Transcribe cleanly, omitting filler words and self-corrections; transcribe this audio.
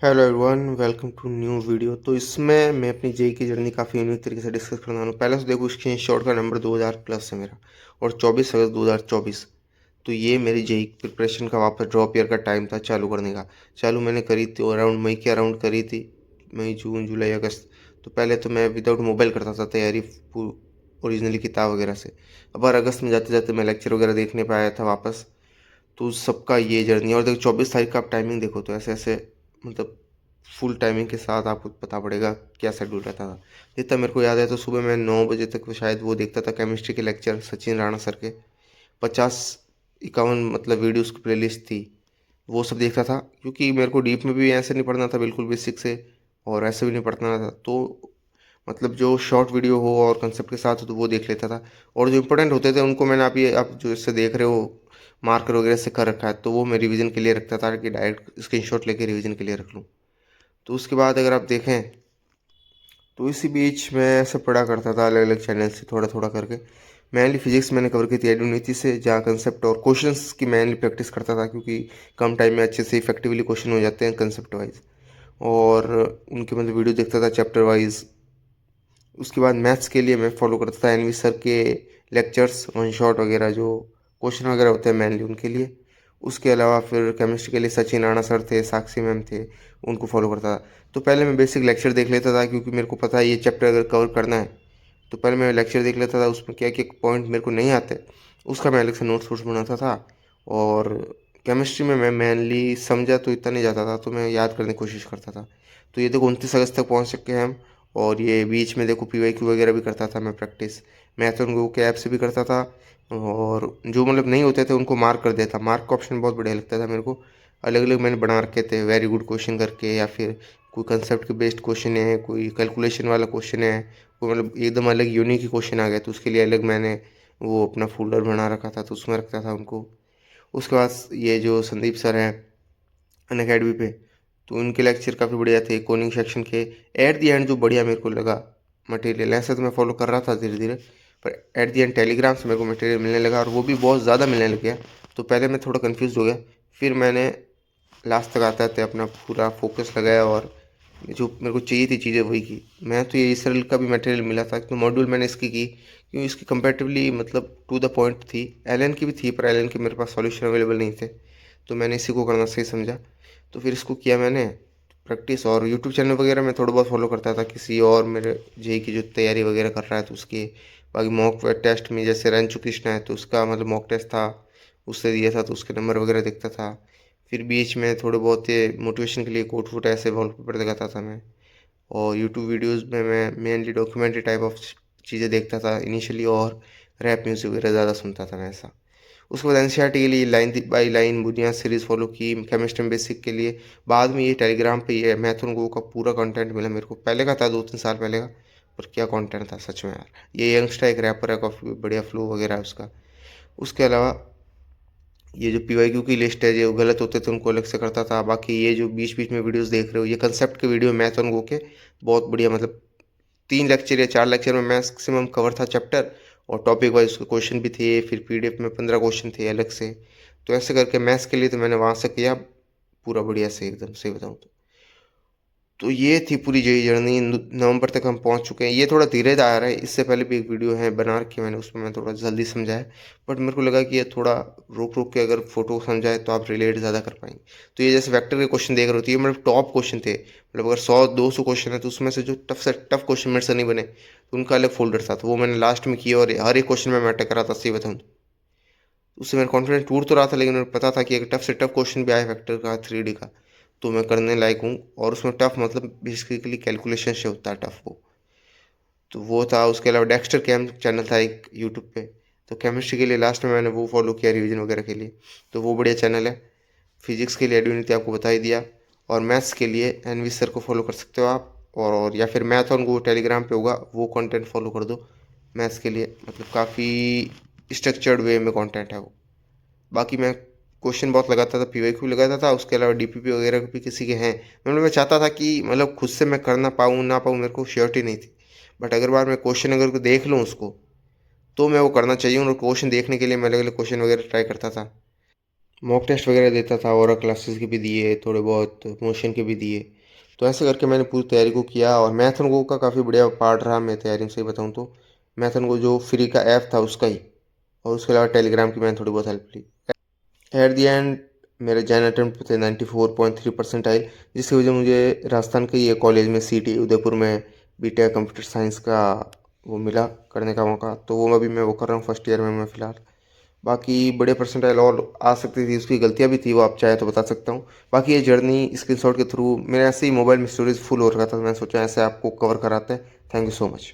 Hello everyone, welcome to new video. तो इसमें मैं अपनी जेई की जर्नी काफ़ी यूनिक तरीके से डिस्कस करने वाला हूँ। पहले तो देखो, स्क्रीन शॉट का नंबर 2000 प्लस है मेरा, और 24 अगस्त 2024। तो ये मेरी जेई प्रिपरेशन का वापस ड्रॉप ईयर का टाइम था चालू करने का। चालू मैंने करी थी अराउंड मई के अराउंड करी थी, मई जून जुलाई अगस्त। तो पहले तो मैं विदाउट मोबाइल करता था तैयारी, ओरिजिनली किताब वगैरह से। अब अगस्त में जाते जाते मैं लेक्चर वगैरह देखने पे आया था वापस। तो उस सबका ये जर्नी, और देखो 24 तारीख का आप टाइमिंग देखो तो ऐसे ऐसे, मतलब फुल टाइमिंग के साथ आपको पता पड़ेगा क्या शेड्यूल रहता था। जितना मेरे को याद है तो सुबह मैं 9 बजे तक शायद वो देखता था केमिस्ट्री के लेक्चर, सचिन राणा सर के। 50-51 मतलब वीडियोस की प्लेलिस्ट थी, वो सब देखता था। क्योंकि मेरे को डीप में भी ऐसे नहीं पढ़ना था, बिल्कुल बेसिक से, और ऐसे भी नहीं पढ़ना था। तो मतलब जो शॉर्ट वीडियो हो और कंसेप्ट के साथ हो तो वो देख लेता था। और जो इंपॉर्टेंट होते थे उनको मैंने अभी आप जो इससे देख रहे हो मार्कर वगैरह से कर रखा है, तो वो मैं रिवीजन के लिए रखता था कि डायरेक्ट स्क्रीनशॉट लेके रिवीजन के लिए रख लूँ। तो उसके बाद अगर आप देखें तो इसी बीच मैं ऐसे पढ़ा करता था अलग अलग चैनल से थोड़ा थोड़ा करके। मेनली फिजिक्स मैंने कवर की थी एडुनिटी से, जहाँ कंसेप्ट और क्वेश्चंस की मेनली प्रैक्टिस करता था, क्योंकि कम टाइम में अच्छे से इफेक्टिवली क्वेश्चन हो जाते हैं कंसेप्ट वाइज। और उनके मतलब वीडियो देखता था चैप्टर वाइज। उसके बाद मैथ्स के लिए मैं फॉलो करता था एनवी सर के लेक्चर्स, वन शॉट वगैरह, जो क्वेश्चन वगैरह होते हैं मेनली उनके लिए। उसके अलावा फिर केमिस्ट्री के लिए सचिन राणा सर थे, साक्षी मैम थे, उनको फॉलो करता था। तो पहले मैं बेसिक लेक्चर देख लेता था, क्योंकि मेरे को पता है ये चैप्टर अगर कवर करना है तो पहले मैं लेक्चर देख लेता था, उसमें क्या क्या पॉइंट मेरे को नहीं आते उसका मैं अलग से नोट्स वोट्स बनाता था। और केमिस्ट्री में मैं मेनली समझा तो इतना नहीं जाता था, तो मैं याद करने की कोशिश करता था। तो ये देखो 29 अगस्त तक पहुंच सके हैं हम। और ये बीच में देखो पीवाईक्यू वगैरह भी करता था मैं प्रैक्टिस, मैथन गो के ऐप से भी करता था। और जो मतलब नहीं होते थे उनको मार्क कर देता। मार्क का ऑप्शन बहुत बढ़िया लगता था मेरे को। अलग अलग मैंने बना रखे थे, वेरी गुड क्वेश्चन करके, या फिर कोई कंसेप्ट के बेस्ड क्वेश्चन है, कोई कैलकुलेशन वाला क्वेश्चन है, कोई मतलब एकदम अलग यूनिक ही क्वेश्चन आ गया तो उसके लिए अलग मैंने वो अपना फोल्डर बना रखा था, तो उसमें रखता था उनको। उसके बाद ये जो संदीप सर हैं अन अकेडमी पे, तो उनके लेक्चर काफ़ी बढ़िया थे कोडिंग सेक्शन के। एट द एंड जो बढ़िया मेरे को लगा मटेरियल, ऐसा तो मैं फॉलो कर रहा था धीरे धीरे, पर एट द एंड टेलीग्राम से मेरे को मटेरियल मिलने लगा, और वो भी बहुत ज़्यादा मिलने लग गया। तो पहले मैं थोड़ा कंफ्यूज हो गया, फिर मैंने लास्ट तक आते आते अपना पूरा फोकस लगाया, और जो मेरे को चाहिए थी चीज़ें वही की। मैं तो ये इसराइल का भी मटेरियल मिला था, तो मॉड्यूल मैंने इसकी की क्योंकि इसकी कंपेरेटिवली मतलब टू द पॉइंट थी। एलन की भी थी पर एलन के मेरे पास सॉल्यूशन अवेलेबल नहीं थे, तो मैंने इसी को करना सही समझा। तो फिर इसको किया मैंने प्रैक्टिस। और यूट्यूब चैनल वगैरह मैं थोड़ा बहुत फॉलो करता था, किसी और मेरे जेई की जो तैयारी वगैरह कर रहा है तो उसकी। बाकी मॉक टेस्ट में जैसे रंजू कृष्णा है तो उसका मतलब मॉक टेस्ट था, उससे दिया था तो उसके नंबर वगैरह देखता था। फिर बीच में थोड़े बहुत मोटिवेशन के लिए कोट वोट ऐसे वॉलपेपर लगाता था मैं। और यूट्यूब वीडियोस में मैं मेनली डॉक्यूमेंट्री टाइप ऑफ चीज़ें देखता था इनिशियली, और रैप म्यूज़िक वगैरह ज़्यादा सुनता था मैं ऐसा। उसके बाद एनसीईआरटी के लिए लाइन बाई लाइन बुनियाद सीरीज़ फॉलो की, केमिस्ट्री में बेसिक के लिए। बाद में ये टेलीग्राम पे ये मैथन गो का पूरा कंटेंट मिला मेरे को, पहले का था 2-3 साल पहले का, पर क्या कंटेंट था सच में यार। ये यंगस्टर एक रैपर है, काफ़ी बढ़िया फ्लो वगैरह है उसका। उसके अलावा ये जो पीवाईक्यू की लिस्ट है, जो गलत होते थे उनको अलग से करता था। बाकी ये जो बीच बीच में वीडियोस देख रहे हो ये कंसेप्ट के वीडियो मैथन गो के, बहुत बढ़िया। मतलब 3 लेक्चर या 4 लेक्चर में मैक्सिमम कवर था चैप्टर, और टॉपिक वाइज क्वेश्चन भी थे, फिर पीडीएफ में 15 क्वेश्चन थे अलग से। तो ऐसे करके मैथ्स के लिए तो मैंने वहाँ से किया पूरा बढ़िया से, एकदम सही बताऊँ तो ये थी पूरी जेई जर्नी। नवंबर तक हम पहुंच चुके हैं। ये थोड़ा धीरे आ रहा है, इससे पहले भी एक वीडियो है बना रखी मैंने, उसमें मैं थोड़ा जल्दी समझाया। बट मेरे को लगा कि ये थोड़ा रोक रोक के अगर फोटो समझाए तो आप रिलेट ज़्यादा कर पाएंगे। तो ये जैसे वेक्टर के क्वेश्चन देख रहे होती है, मतलब टॉप क्वेश्चन थे, मतलब अगर 100-200 क्वेश्चन है तो उसमें से जो टफ से टफ क्वेश्चन मेरे से नहीं बने तो उनका अलग फोल्डर था, तो वो मैंने लास्ट में किया, और हर एक क्वेश्चन में मैं अटैक करा था सही बताऊँ तो। उससे मेरा कॉन्फिडेंस टूट तो रहा था, लेकिन मुझे पता था कि एक टफ से टफ क्वेश्चन भी आया वेक्टर का 3D का तो मैं करने लायक हूँ। और उसमें टफ मतलब बेसिकली कैलकुलेशन से होता है टफ वो। तो वो था। उसके अलावा डेक्स्टर कैम चैनल था एक यूट्यूब पे, तो केमिस्ट्री के लिए लास्ट में मैंने वो फॉलो किया रिवीजन वगैरह के लिए, तो वो बढ़िया चैनल है। फिजिक्स के लिए एडुनिटी आपको बता ही दिया। और मैथ्स के लिए एनवी सर को फॉलो कर सकते हो आप, और या फिर मैथ ऑन गो टेलीग्राम पे होगा, वो कंटेंट फॉलो कर दो मैथ्स के लिए। मतलब काफ़ी स्ट्रक्चर्ड वे में कंटेंट है वो। बाकी मैं क्वेश्चन बहुत लगाता था, पीवाईक्यू लगाता था, उसके अलावा डीपीपी वगैरह भी किसी के हैं। मतलब मैं चाहता था कि मतलब खुद से मैं करना पाऊँ ना पाऊँ मेरे को श्योरिटी नहीं थी, बट अगर बार मैं क्वेश्चन अगर देख लूँ उसको तो मैं वो करना चाहिए। और क्वेश्चन देखने के लिए मैं अलग अलग क्वेश्चन वगैरह ट्राई करता था। मॉक टेस्ट वगैरह देता था, और क्लासेस के भी दिए, थोड़े बहुत मोशन के भी दिए। तो ऐसे करके मैंने पूरी तैयारी को किया, और मैथन गो का काफ़ी बढ़िया पार्ट रहा मैं तैयारी में, सही बताऊँ तो। मैथन गो जो फ्री का ऐप था उसका ही, और उसके अलावा टेलीग्राम की मैंने थोड़ी बहुत हेल्प ली। एट दी एंड मेरे जैन अटेम्प्ट थे 94.3 परसेंटाइल, जिसकी वजह मुझे राजस्थान के ये कॉलेज में सीटी उदयपुर में बीटेक कंप्यूटर साइंस का वो मिला करने का मौका। तो वो अभी मैं वो कर रहा हूँ, फर्स्ट ईयर में मैं फ़िलहाल। बाकी बड़े परसेंटाइल और आ सकती थी, उसकी गलतियाँ भी थी, वो आप चाहे तो बता सकता हूँ। बाकी ये जर्नी स्क्रीनशॉट के थ्रू मेरे ऐसे ही मोबाइल में स्टोरेज फुल हो रखा था, तो मैंने सोचा ऐसे आपको कवर कराते हैं। Thank you so much.